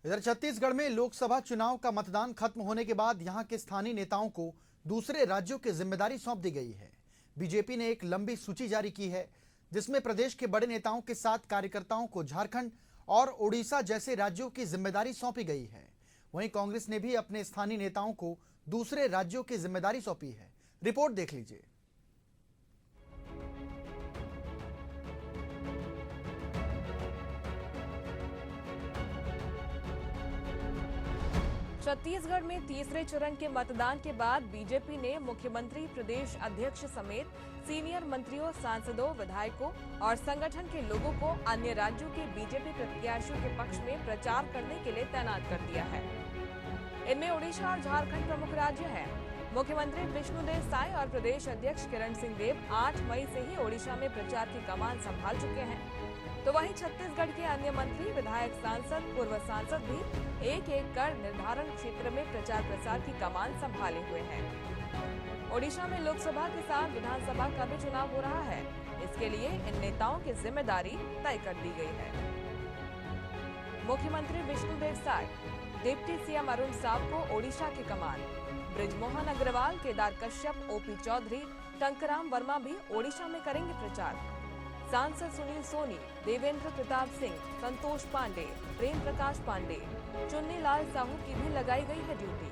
इधर छत्तीसगढ़ में लोकसभा चुनाव का मतदान खत्म होने के बाद यहां के स्थानीय नेताओं को दूसरे राज्यों की जिम्मेदारी सौंप दी गई है। बीजेपी ने एक लंबी सूची जारी की है, जिसमें प्रदेश के बड़े नेताओं के साथ कार्यकर्ताओं को झारखंड और ओडिशा जैसे राज्यों की जिम्मेदारी सौंपी गई है। वहीं कांग्रेस ने भी अपने स्थानीय नेताओं को दूसरे राज्यों की जिम्मेदारी सौंपी है। रिपोर्ट देख लीजिए। छत्तीसगढ़ में तीसरे चरण के मतदान के बाद बीजेपी ने मुख्यमंत्री, प्रदेश अध्यक्ष समेत सीनियर मंत्रियों, सांसदों, विधायकों और संगठन के लोगों को अन्य राज्यों के बीजेपी प्रत्याशियों के पक्ष में प्रचार करने के लिए तैनात कर दिया है। इनमें ओडिशा और झारखंड प्रमुख राज्य हैं। मुख्यमंत्री विष्णुदेव साय और प्रदेश अध्यक्ष किरण सिंह देव 8 मई से ही ओडिशा में प्रचार की कमान संभाल चुके हैं, तो वहीं छत्तीसगढ़ के अन्य मंत्री, विधायक, सांसद, पूर्व सांसद भी एक एक कर निर्धारण क्षेत्र में प्रचार प्रसार की कमान संभाले हुए हैं। ओडिशा में लोकसभा के साथ विधानसभा का भी चुनाव हो रहा है। इसके लिए इन नेताओं की जिम्मेदारी तय कर दी गई है। मुख्यमंत्री विष्णुदेव साय, डिप्टी सीएम अरुण साव को ओडिशा की कमान, बृजमोहन अग्रवाल, केदार कश्यप, ओपी चौधरी, टंकराम वर्मा भी ओडिशा में करेंगे प्रचार। सांसद सुनील सोनी, देवेंद्र प्रताप सिंह, संतोष पांडे, प्रेम प्रकाश पांडे, चुन्नीलाल साहू की भी लगाई गई है ड्यूटी।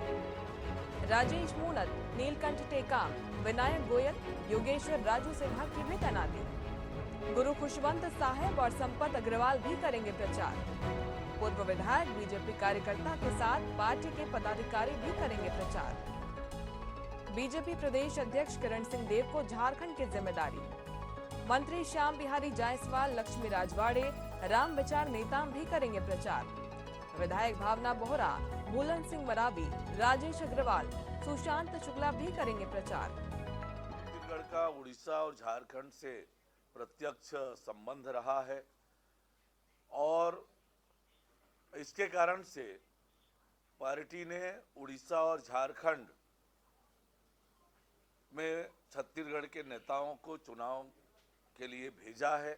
राजेश मूणत, नीलकंठ टेकाम, विनायक गोयल, योगेश्वर राजू सिन्हा की भी तैनाती। गुरु खुशवंत साहेब और संपत अग्रवाल भी करेंगे प्रचार। पूर्व विधायक, बीजेपी कार्यकर्ता के साथ पार्टी के पदाधिकारी भी करेंगे प्रचार। बीजेपी प्रदेश अध्यक्ष किरण सिंह देव को झारखंड की जिम्मेदारी। मंत्री श्याम बिहारी जायसवाल, लक्ष्मी राजवाड़े, राम विचार नेताम भी करेंगे प्रचार। विधायक भावना बोहरा, भूलन सिंह मरावी, राजेश अग्रवाल, सुशांत शुक्ला भी करेंगे प्रचार। छत्तीसगढ़ का उड़ीसा और झारखंड से प्रत्यक्ष संबंध रहा है और इसके कारण से पार्टी ने उड़ीसा और झारखंड में छत्तीसगढ़ के नेताओं को चुनाव के लिए भेजा है।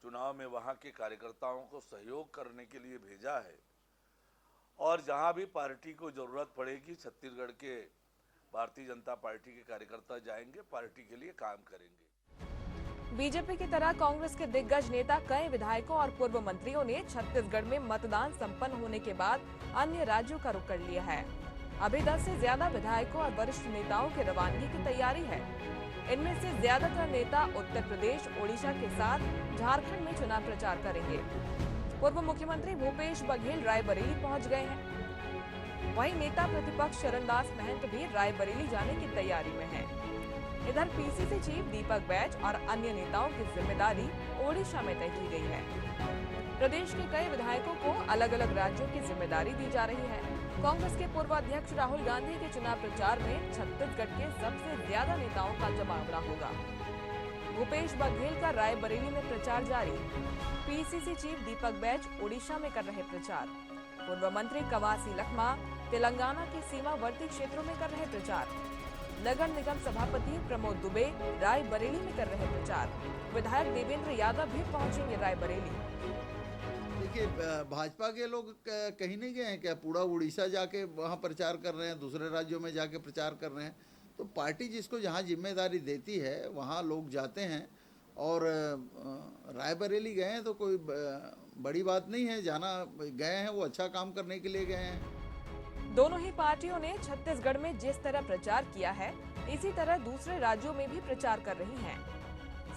चुनाव में वहां के कार्यकर्ताओं को सहयोग करने के लिए भेजा है और जहां भी पार्टी को जरूरत पड़ेगी छत्तीसगढ़ के भारतीय जनता पार्टी के कार्यकर्ता जाएंगे, पार्टी के लिए काम करेंगे। बीजेपी की तरह कांग्रेस के दिग्गज नेता, कई विधायकों और पूर्व मंत्रियों ने छत्तीसगढ़ में मतदान संपन्न होने के बाद अन्य राज्यों का रुख कर लिया है। अभी 10 से ज्यादा विधायकों और वरिष्ठ नेताओं की रवानगी की तैयारी है। इनमें से ज्यादातर नेता उत्तर प्रदेश, ओडिशा के साथ झारखंड में चुनाव प्रचार करेंगे। पूर्व मुख्यमंत्री भूपेश बघेल रायबरेली पहुंच गए हैं। वहीं नेता प्रतिपक्ष चरणदास महंत भी रायबरेली जाने की तैयारी में हैं। इधर पीसीसी चीफ दीपक बैज और अन्य नेताओं की जिम्मेदारी ओडिशा में तय की गई है। प्रदेश के कई विधायकों को अलग अलग राज्यों की जिम्मेदारी दी जा रही है। कांग्रेस के पूर्व अध्यक्ष राहुल गांधी के चुनाव प्रचार में छत्तीसगढ़ के सबसे ज्यादा नेताओं का जमावड़ा होगा। भूपेश बघेल का रायबरेली में प्रचार जारी। पीसीसी चीफ दीपक बैज ओडिशा में कर रहे प्रचार। पूर्व मंत्री कवासी लखमा तेलंगाना के सीमावर्ती क्षेत्रों में कर रहे प्रचार। नगर निगम सभापति प्रमोद दुबे रायबरेली में कर रहे प्रचार। विधायक देवेंद्र यादव भी पहुंचेंगे रायबरेली। देखिए, भाजपा के लोग कहीं नहीं गए हैं क्या? पूरा उड़ीसा जाके वहाँ प्रचार कर रहे हैं, दूसरे राज्यों में जाके प्रचार कर रहे हैं। तो पार्टी जिसको जहाँ जिम्मेदारी देती है वहाँ लोग जाते हैं और रायबरेली गए हैं तो कोई बड़ी बात नहीं है। जाना गए हैं, वो अच्छा काम करने के लिए गए हैं। दोनों ही पार्टियों ने छत्तीसगढ़ में जिस तरह प्रचार किया है, इसी तरह दूसरे राज्यों में भी प्रचार कर रही हैं।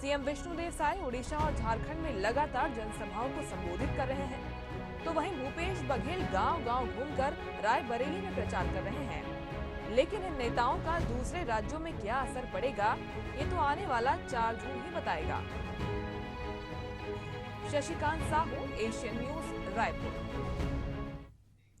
सीएम विष्णुदेव साय उड़ीसा और झारखंड में लगातार जनसभाओं को संबोधित कर रहे हैं, तो वहीं भूपेश बघेल गांव-गांव घूमकर रायबरेली में प्रचार कर रहे हैं। लेकिन इन नेताओं का दूसरे राज्यों में क्या असर पड़ेगा, ये तो आने वाला 4 जून ही बताएगा। Shashikant Sahu, Asian news, Raipur.